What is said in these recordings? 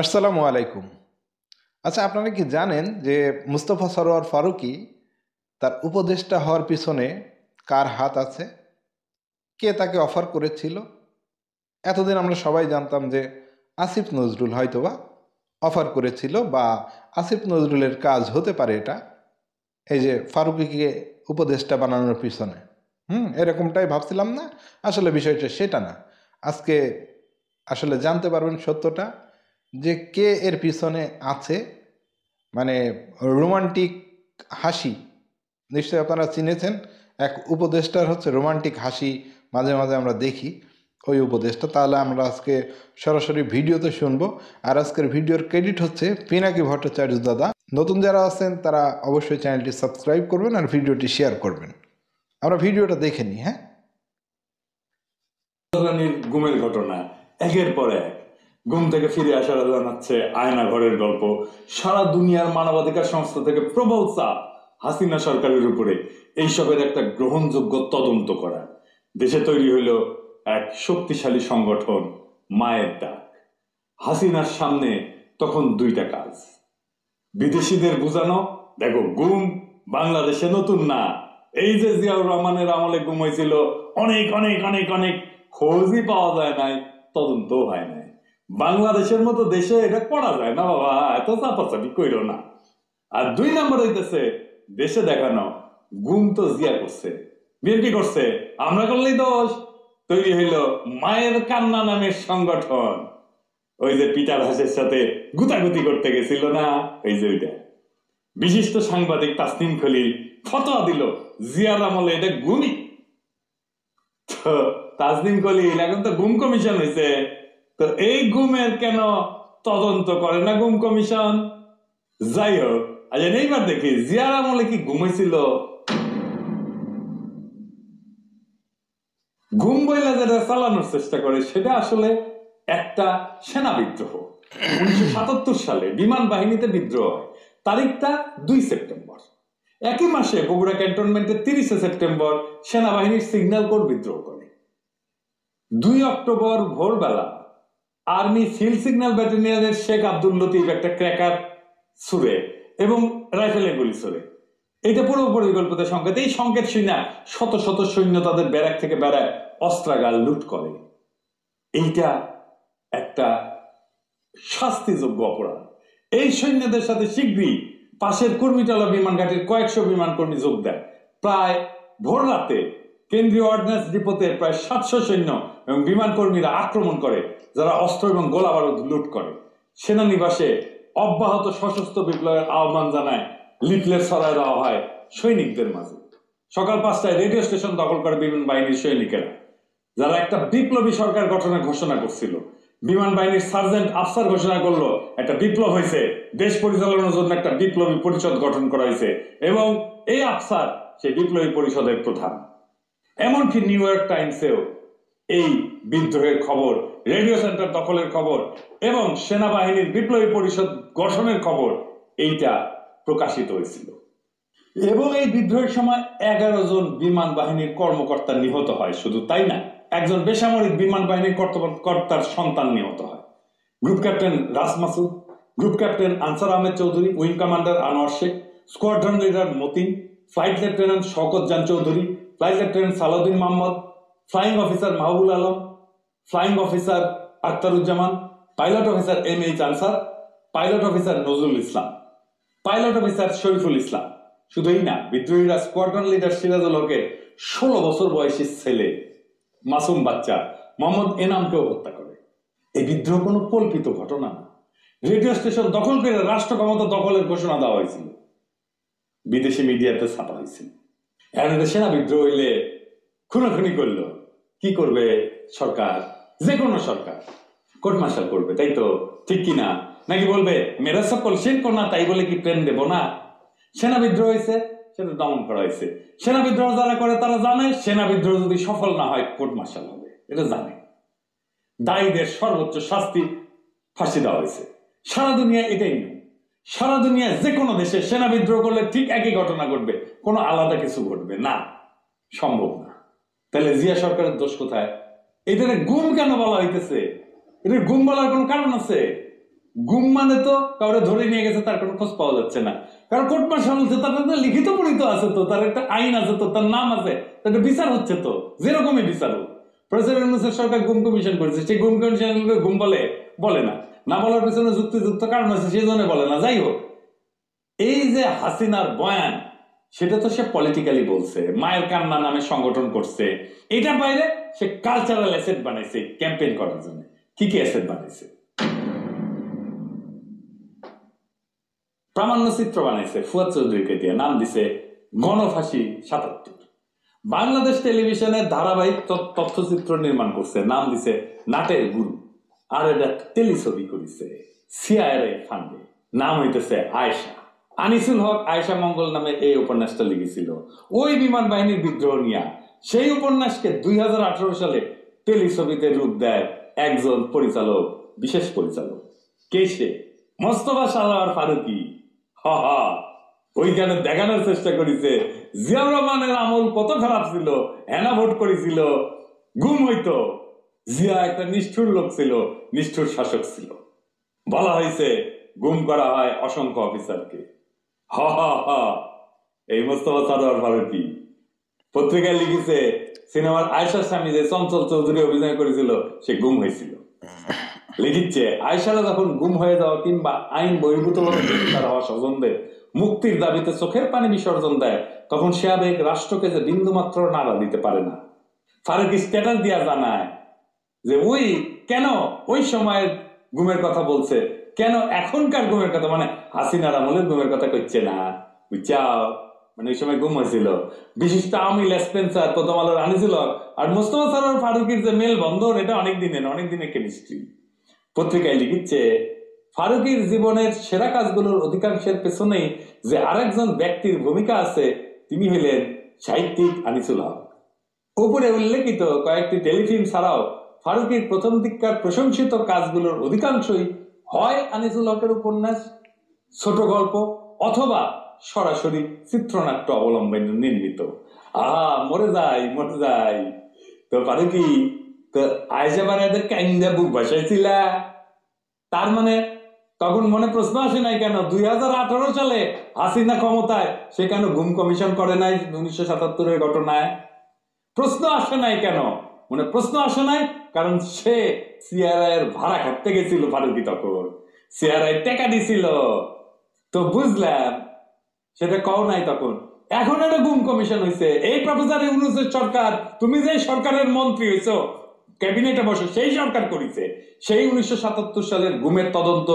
আসসালামু আলাইকুম। আচ্ছা, আপনারা কি জানেন যে মুস্তফা সরোয়ার ফারুকী তার উপদেষ্টা হওয়ার পিছনে কার হাত আছে? কে তাকে অফার করেছিল? এতদিন আমরা সবাই জানতাম যে আসিফ নজরুল হয়তোবা অফার করেছিল, বা আসিফ নজরুলের কাজ হতে পারে এটা, এই যে ফারুকীকে উপদেষ্টা বানানোর পিছনে। এরকমটাই ভাবছিলাম না, আসলে বিষয়টা সেটা না। আজকে আসলে জানতে পারবেন সত্যটা, যে কে এর পিছনে আছে। মানে রোমান্টিক হাসি, নিশ্চয়ই আপনারা চিনেছেন। এক উপদেষ্টার হচ্ছে রোমান্টিক হাসি মাঝে মাঝে আমরা দেখি, ওই উপদেষ্টা। তাহলে আমরা আজকে সরাসরি ভিডিওতে শুনবো। আর আজকের ভিডিওর ক্রেডিট হচ্ছে পিনাকি ভট্টাচার্য দাদা। নতুন যারা আছেন তারা অবশ্যই চ্যানেলটি সাবস্ক্রাইব করবেন আর ভিডিওটি শেয়ার করবেন। আমরা ভিডিওটা দেখে নিই। গুমের ঘটনা একের পর এক, গুম থেকে ফিরে আসার জানাচ্ছে আয়না ঘরের গল্প। সারা দুনিয়ার মানবাধিকার সংস্থা থেকে প্রবল চাপ হাসিনা সরকারের উপরে এইসবের একটা গ্রহণযোগ্য তদন্ত করা। দেশে তৈরি হইল এক শক্তিশালী সংগঠন মায়ের ডাক। হাসিনার সামনে তখন দুইটা কাজ: বিদেশিদের বুঝানো, দেখো গুম বাংলাদেশে নতুন না, এই যে জিয়াউর রহমানের আমলে গুম হয়েছিল, অনেক অনেক অনেক অনেক খোঁজই পাওয়া যায় নাই, তদন্তও হয় নাই। বাংলাদেশের মতো দেশে এটা করা যায় না বাবা, এত চাপাচাপি কইরো না। আর দুই নম্বর হইতেছে দেশে দেখানো, গুম তো জিয়া করছে, বিএনপি করছে, আমরা করলেই দোষ। তৈরি হইল মায়ের কান্না নামের সংগঠন। ওই যে পিটার হাসের সাথে গুতাগুতি করতে গেছিল না, এই যে ওইটা। বিশিষ্ট সাংবাদিক তাসনিম খলিল ফতোয়া দিল জিয়ার আমলে এটা গুমই। তো তাসনিম খলিল এখন তো গুম কমিশন হয়েছে, তো এই গুমের কেন তদন্ত করে না গুম কমিশন? যাই হোক, আজ এইবার দেখি জিয়ার আমলে কি গুম হয়েছিল। গুম বইলা যেটা চালানোর চেষ্টা করে সেটা আসলে একটা সেনা বিদ্রোহ। 1977 সালে বিমান বাহিনীতে বিদ্রোহ হয়, তারিখটা 2 সেপ্টেম্বর। একই মাসে বগুড়া ক্যান্টনমেন্টে 30 সেপ্টেম্বর সেনাবাহিনীর সিগন্যাল কোর বিদ্রোহ করে। 2 অক্টোবর ভোরবেলা আর্মি ফিল্ড সিগন্যাল ব্যাটালিয়নের শেখ আব্দুল লতিফ একটা ক্র্যাকার ছুড়ে এবং রাইফেলের গুলি ছুড়ে। এটা পুরো পরিকল্পিত সংকেত। এই সংকেত শুনে শত শত সৈন্য তাদের ব্যারাক থেকে বেড়ায় অস্ত্রাগার লুট করে। এইটা একটা শাস্তিযোগ্য অপরাধ। এই সৈন্যদের সাথে শীঘ্রই পাশের কর্মীটলা বিমান ঘাটির কয়েকশো বিমান কর্মী যোগ দেয়। প্রায় ভোর রাতে কেন্দ্রীয় অর্ডিন্যান্স ডিপোতে প্রায় 700 সৈন্য এবং বিমান কর্মীরা আক্রমণ করে, যারা অস্ত্র এবং গোলা বারুদ লুট করে। সেনানিবাসে অব্যাহত সশস্ত্র বিপ্লবের আহ্বান জানায় লিফলেট ছড়ায় দেওয়া হয় সৈনিকদের মাঝে। সকাল 5টায় রেডিও স্টেশন দখল করে বিমান বাহিনীর সৈনিকেরা, যারা একটা বিপ্লবী সরকার গঠনের ঘোষণা করছিল। বিমান বাহিনীর সার্জেন্ট আফসার ঘোষণা করলো একটা বিপ্লব হয়েছে, দেশ পরিচালনার জন্য একটা বিপ্লবী পরিষদ গঠন করা হয়েছে, এবং এই আফসার সেই বিপ্লবী পরিষদের প্রধান। এমনকি নিউ ইয়র্ক টাইমসেও এই বিদ্রোহের খবর, রেডিও সেন্টার দখলের খবর এবং সেনাবাহিনীর বিপ্লবী পরিষদ গঠনের খবর এইটা প্রকাশিত হয়েছিল। এবং এই বিদ্রোহের সময় 11 জন বিমান বাহিনীর কর্মকর্তা নিহত হয়। শুধু তাই না, একজন বেসামরিক বিমান বাহিনীর কর্তার সন্তান নিহত হয়। Group captain Ras Masud, group captain Ansar Ahmed Chowdhury, wing commander Anwar Sheikh, squadron leader Matin, flight lieutenant Shaukat Jan Chowdhury, flight lieutenant Salahuddin Mohammad, flying officer Mahbul Alam, flying officer Akhtaruzzaman, pilot officer MH Ansar, pilot officer Nazrul Islam, pilot officer Shariful Islam. শুধুই না, বিদ্রোহীরা স্কোয়াড্রন লিডার সিরাজুল হকের 16 বছর বয়সী ছেলে মাসুম বাচ্চা মোহাম্মদ এনামকেও হত্যা করে। এই বিদ্রোহ কোনো কল্পিত ঘটনা না। রেডিও স্টেশন দখল করে রাষ্ট্র ক্ষমতা দখলের ঘোষণা দেওয়া হয়েছিল, বিদেশি মিডিয়াতে ছাপা হয়েছিল। এখন সেনা বিদ্রোহ হইলে খুনাখুনি করলো, কি করবে সরকার? যে কোনো সরকার কোর্ট মার্শাল করবে, তাই তো? ঠিক কিনা? নাকি বলবে মেরা সকল শেখ না, তাই বলে কি প্রেম দেব না? সেনা বিদ্রোহ হয়েছে, সেটা দমন করা হয়েছে। সেনা বিদ্রোহ যারা করে তারা জানে সেনা বিদ্রোহ যদি সফল না হয় কোর্ট মার্শাল হবে, এটা জানে। দায়ীদের সর্বোচ্চ শাস্তি ফাঁসি দেওয়া হয়েছে। সারা দুনিয়া এটাই নিয়ম। সারা দুনিয়ায় যে কোনো দেশে সেনা বিদ্রোহ করলে ঠিক একই ঘটনা ঘটবে, কোনো আলাদা কিছু ঘটবে না, সম্ভব না। তাহলে জিয়া সরকারের দোষ কোথায়? এটাকে গুম কেন বলা হইতেছে? এটার গুম বলার কোন কারণ আছে? গুম মানে তো কাউরে ধরে নিয়ে গেছে তার কোনো খোঁজ পাওয়া যাচ্ছে না, কারণ কোর্ট মার্শাল হচ্ছে, তার একটা লিখিত পরিচিত আছে, তো তার একটা আইন আছে, তো তার নাম আছে, তার বিচার হচ্ছে, তো যেরকমই বিচার হোক। প্রেসিডেন্ট সরকার গুম কমিশন করেছে, সেই গুম কমিশন গুম বলে না, না বলার পিছনে যুক্তিযুক্ত কারণ আছে, সেই জন্য বলে না। যাই হোক, এই যে হাসিনার বয়ান, সেটা তো সে পলিটিক্যালি বলছে, মায়ের কান্না নামে সংগঠন করছে, এটা বাইরে সে কালচারাল অ্যাসেট বানাইছে ক্যাম্পেইন করার জন্য। কি কি অ্যাসেট বানাইছে? প্রামাণ্য চিত্র বানাইছে ফুয়াদ চৌধুরীকে দিয়ে, নাম দিছে গণফাঁসি ৭৭। বাংলাদেশ টেলিভিশনের ধারাবাহিক তথ্যচিত্র নির্মাণ করছে, নাম দিছে নাটের গুরু। আর এটা টেলিছবি করেছে সিআইএ ফান্ডে, নাম হইতেছে আয়েশা। আনিসুল হক আয়েশা মঙ্গল নামে এই উপন্যাসটা লিখেছিল ওই বিমান বাহিনীর বিদ্রোহ নিয়ে। সেই উপন্যাসকে ২০১৮ সালে টেলিছবিতে রূপ দেয় একজন পরিচালক, বিশেষ পরিচালক। কে সে? মোস্তফা সারোয়ার ফারুকী। ওইখানে দেখানোর চেষ্টা করেছে জিয়াউর রহমানের আমল কত খারাপ ছিল, হেনা ভোট করেছিল, গুম হইতো। জিয়া একটা নিষ্ঠুর লোক ছিল, নিষ্ঠুর শাসক ছিল। বলা হয়েছে গুম করা হয় অসংখ্য অফিসারকে। এই মোস্তফা সারোয়ার ফারুকী পত্রিকায় লিখেছে সিনেমার আয়েশার স্বামী যে চঞ্চল চৌধুরী অভিনয় করেছিল সে গুম হয়েছিল। লিখিচ্ছে আয়েশারা যখন গুম হয়ে যাওয়া কিংবা আইন বহির্ভূত গ্রেফতার হওয়া স্বজনদের মুক্তির দাবিতে চোখের পানি বিসর্জন দেয়, তখন সে আবেগ রাষ্ট্রকে যে বিন্দুমাত্র নাড়া দিতে পারে না। ফারুকী স্ট্যাটাস দিয়া জানায় যে ওই কেন ওই সময়ের গুমের কথা বলছে, কেন এখনকার গুমের কথা, মানে হাসিনার আমলের গুমের কথা করছে না, বুঝছাও? মানে ওই সময় গুম হয়েছিল বিশিষ্ট আওয়ামী লেসপেন্সার প্রথম আলোর আনিছিল। আর মোস্তফা সারোয়ার ফারুকীর যে মেল বন্ধন, এটা অনেক দিনের কেমিস্ট্রি। পত্রিকায় লিখিচ্ছে ফারুকীর জীবনের সেরা কাজগুলোর অধিকাংশের পেছনেই যে আরেকজন ব্যক্তির ভূমিকা আছে, তিনি হলেন সাহিত্যিক আনিসুল হক। উপরে উল্লেখিত কয়েকটি টেলিফিল্ম ছাড়াও ফারুকীর প্রথম দিককার প্রশংসিত কাজগুলোর অধিকাংশই হয় আনিসুল হকের উপন্যাস, ছোট গল্প অথবা সরাসরি চিত্রনাট্য অবলম্বনে নির্মিত। মরে যাই। তো ফারুকী তো আয়েশা বানাদের কাইন্দা বুক বসাইছিলা, তার মানে তখন মনে প্রশ্ন আসে নাই কেন ২০১৮ সালে হাসিনা ক্ষমতায় সে কেন গুম কমিশন করে নাই ১৯৭৭-এর ঘটনায়? প্রশ্ন আসে নাই কেন? মানে প্রশ্ন আসে নাই কারণ সে সিআরআই এর ভাড়া খাটতে গেছিল। ফারুকী তখন সিআরআই টাকা দিছিল, তো বুঝলাম সেটা কও নাই তখন। এখন এটা গুম কমিশন হয়েছে, এই প্রফেসর ইউনূসের সরকার, তুমি যে সরকারের মন্ত্রী হয়েছো, ক্যাবিনেটে বসে সেই সরকার করেছে। সেই ১৯৭৭ সালের গুমের তদন্ত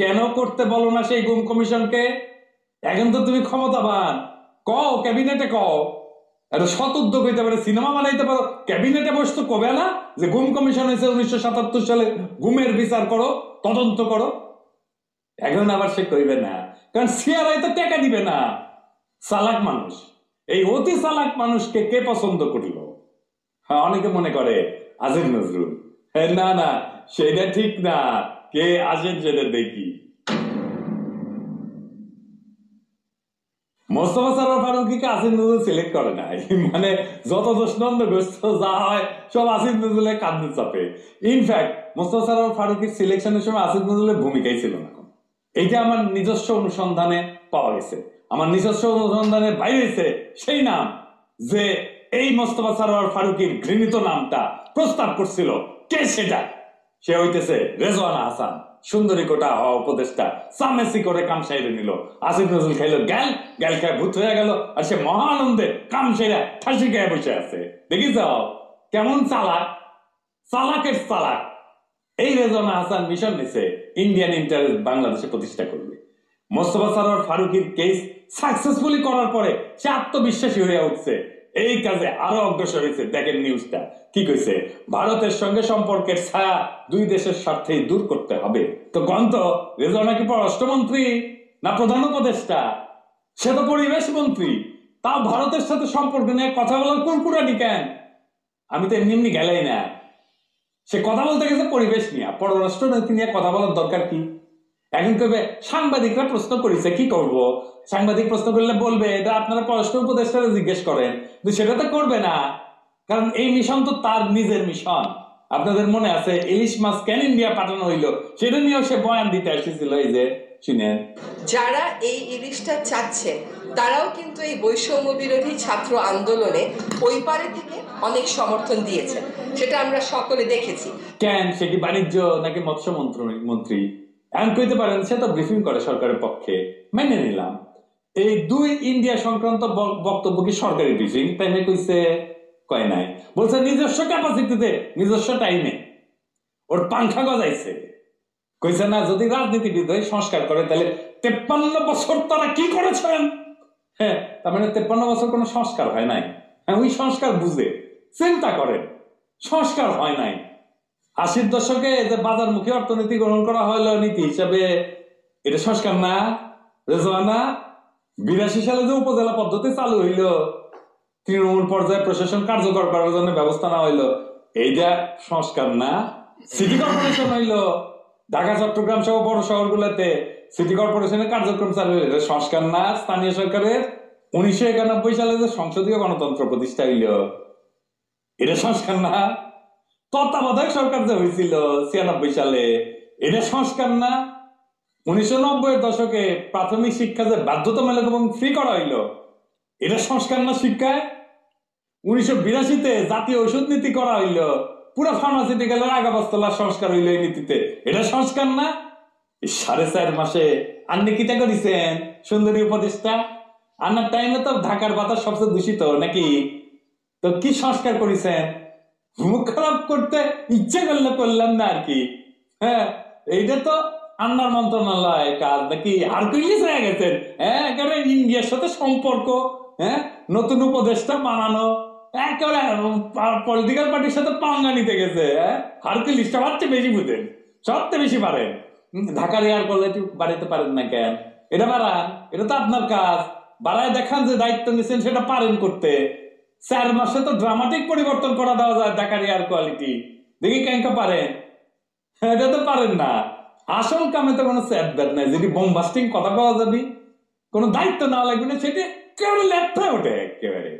কেন করতে বলো না সেই গুম কমিশনকে? এখন তো তুমি ক্ষমতাবান, কও ক্যাবিনেটে কও, একটা সৎ উদ্যোগ হইতে পারে, সিনেমা বানাইতে পারো, ক্যাবিনেটে বসতে কবে না যে গুম কমিশন হয়েছে ১৯৭৭ সালে, গুমের বিচার করো, তদন্ত করো। এখন আবার সে কইবে না, কারণ সিআরআই তো টাকা দিবে না। চালাক মানুষ, এই অতি চালাক মানুষকে কে পছন্দ করিল? হ্যাঁ, অনেকে মনে করে আজিজ নজরুল। না, সেটা ঠিক না। কে আসেন সেটা দেখি। মোস্তফা সারোয়ার ফারুকীকে আসিফ নজরুল সিলেক্ট করে নাই, মানে যত দোষনন্দগ্রস্ত যা হয় সব আসিফ নজরুলের কাঁধে চাপে। ইনফ্যাক্ট মোস্তফা সারোয়ার ফারুকীর সিলেকশনের সময় আসিফ নজরুলের ভূমিকাই ছিল না। এইটা আমার নিজস্ব অনুসন্ধানে পাওয়া গেছে, আমার নিজস্ব অনুসন্ধানে বাইরেছে সেই নাম যে এই মোস্তফা সারোয়ার ফারুকীর ঘৃণিত নামটা প্রস্তাব করছিল। কে সেটা? সে হইতেছে রেজওয়ানা হাসান, সুন্দরী কোটা হওয়া উপদেষ্টা। সামেসি করে কাম সাইরে নিল। আসিফ নজরুল খাইলো গ্যাল খায় ভূত হয়ে গেল, আর সে মহা আনন্দে কাম সাইরা ঠাসি গায়ে বসে আছে। দেখি যাও কেমন চালাকের চালাক। এই রেজওয়ানা হাসান মিশন নিছে ইন্ডিয়ান ইন্টারেস্ট বাংলাদেশে প্রতিষ্ঠা করবে। মোস্তফা সারোয়ার ফারুকীর কেস সাকসেসফুলি করার পরে সে আত্মবিশ্বাসী হয়ে উঠছে, এই কাজে আরো অগ্রসর হয়েছে। দেখেন নিউজটা কি কইছে, ভারতের সঙ্গে সম্পর্কের ছায়া দুই দেশের স্বার্থেই দূর করতে হবে। তো গন্ত রেজওয়ানা কি পররাষ্ট্রমন্ত্রী না প্রধান উপদেষ্টা? সে তো পরিবেশ মন্ত্রী, তাও ভারতের সাথে সম্পর্ক নিয়ে কথা বলার কুরকুরানি কেন? আমি তো এমনি গেলাই না, সে কথা বলতে গেছে পরিবেশ নিয়ে, পররাষ্ট্র নীতি নিয়ে কথা বলার দরকার কি? এখন কবে সাংবাদিকরা প্রশ্ন করেছে, কি করব? সাংবাদিক প্রশ্ন করলে বলবে এটা আপনারা পররাষ্ট্র উপদেষ্টারা জিজ্ঞেস করেন, কিন্তু সেটা তো করবে না, কারণ এই মিশন তো তার নিজের মিশন। আপনাদের মনে আছে ইলিশ মাছ কেন ইন্ডিয়া পাঠানো হইলো, সেটা নিয়েও সে বয়ান দিতে এসেছিল। এই যে শুনেন, যারা এই ইলিশটা চাচ্ছে তারাও কিন্তু এই বৈষম্য বিরোধী ছাত্র আন্দোলনে ওই পারে থেকে অনেক সমর্থন দিয়েছেন, সেটা আমরা সকলে দেখেছি। কেন সে কি বাণিজ্য নাকি মৎস্য মন্ত্রী এমন কইতে পারেন? সে তো ব্রিফিং করে সরকারের পক্ষে, মেনে নিলাম। এই দুই ইন্ডিয়া সংক্রান্ত বক্তব্য কি সরকারি ব্রিফিং টাইমে কইছে? কয় নাই। বলছে নিজস্ব ক্যাপাসিটিতে, নিজস্ব টাইমে ওর পাংখা গজাইছে। কইছে না যদি রাজনীতিবিদ হয়ে সংস্কার করে তাহলে 53 বছর তারা কি করেছেন। হ্যাঁ, তার মানে 53 বছর কোনো সংস্কার হয় নাই। হ্যাঁ, ওই সংস্কার বুঝে চিন্তা করেন, সংস্কার হয় নাই। 80-র দশকে যে বাজারমুখী অর্থনীতি গ্রহণ করা হলো নীতি হিসাবে, এটা সংস্কার না? রেজওয়ানা 82 সালে যে উপজেলা পদ্ধতি চালু হইল, তৃণমূল পর্যায়ে প্রশাসন কার্যকর করার জন্য ব্যবস্থা নেওয়া হইলো, এইটা সংস্কার না? সিটি কর্পোরেশন হইলো, ঢাকা চট্টগ্রাম সহ বড় শহরগুলোতে সিটি কর্পোরেশনের কার্যক্রম চালু হইল, এটা সংস্কার না? স্থানীয় সরকারের 1991 সালে যে সংসদীয় গণতন্ত্র প্রতিষ্ঠা হইল, এটা সংস্কার না? তত্ত্বাবধায়ক সরকার যে হয়েছিল 96 সালে, এটা সংস্কার না? 1990-এর দশকে প্রাথমিক শিক্ষা যে বাধ্যতামূলক এবং ফ্রি করা হইলো, এটা সংস্কার না শিক্ষায়? 1982-তে জাতীয় ঔষধ নীতি করা হইলো, পুরো ফার্মাসিউটিক্যালের আগাবস্তলার সংস্কার হইলো এই নীতিতে, এটা সংস্কার না? 4.5 মাসে আপনি কিটা করেছেন সুন্দরী উপদেষ্টা? আপনার টাইমে তো ঢাকার বাতাস সবচেয়ে দূষিত নাকি? তো কি সংস্কার করেছেন? মুখ খারাপ করতে ইচ্ছে করলে করলাম না আর কি। হ্যাঁ, এইটা তো আন্নার মন্ত্রণালয় কাজ নাকি? আর কইলিস হয়ে গেছেন। হ্যাঁ, একেবারে ইন্ডিয়ার সাথে সম্পর্ক, হ্যাঁ, নতুন উপদেষ্টা বানানো, একেবারে পলিটিক্যাল পার্টির সাথে পাঙ্গা নিতে গেছে। হ্যাঁ, হারকুলিসটা সবচেয়ে বেশি বুঝেন, সবচেয়ে বেশি পারেন। ঢাকার এয়ার কোয়ালিটি বাড়াইতে পারেন না কেন? এটা বাড়ান, এটা তো আপনার কাজ। বাড়ায় দেখান যে দায়িত্ব নিচ্ছেন, সেটা পারেন করতে। 4 মাসে তো ড্রামাটিক পরিবর্তন করা দেওয়া যায় ঢাকার এয়ার কোয়ালিটি। দেখি কেন পারেন? এটা তো পারেন না। আসল কামে তো কোনো সেটব্যাট নাই, যদি বোমবাস্টিং কথা পাওয়া যাবে, কোনো দায়িত্ব নেওয়া লাগবে না, সেটা একেবারে লেফট হয়ে ওঠে। একেবারে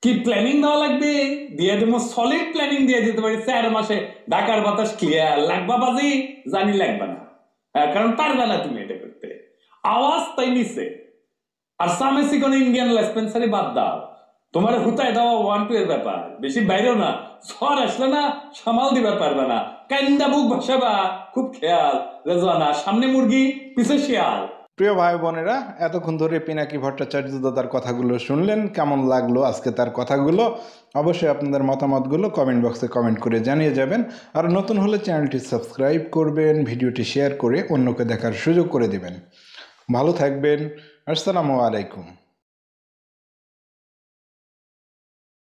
কি প্ল্যানিং দেওয়া লাগবে, দিয়ে দেবো, সলিড প্ল্যানিং দিয়ে দিতে পারি। 4 মাসে ঢাকার বাতাস ক্লিয়ার, লাগবা বাজি জানি লাগবে না। কারণ পারবে না তুমি এটা করতে, আওয়াজ তাই নিচ্ছে। আর সামেসি কোন ইন্ডিয়ান লেসপেন্সারি বাদ দাও, তোমার হুতায় দেওয়া 1-2 এর ব্যাপার, বেশি বাইরেও না। ঝড় আসলে না সামাল দিতে পারবে না, কান্দা বুক ভাসাবা। খুব খেয়াল রেজওয়ানা, সামনে মুরগি পিছে শিয়াল। প্রিয় ভাই বোনেরা, এতক্ষণ ধরে পিনাকি ভট্টাচার্য দাদার কথাগুলো শুনলেন। কেমন লাগলো আজকে তার কথাগুলো? অবশ্যই আপনাদের মতামতগুলো কমেন্ট বক্সে কমেন্ট করে জানিয়ে যাবেন। আর নতুন হলে চ্যানেলটি সাবস্ক্রাইব করবেন, ভিডিওটি শেয়ার করে অন্যকে দেখার সুযোগ করে দিবেন। ভালো থাকবেন। আসসালামু আলাইকুম।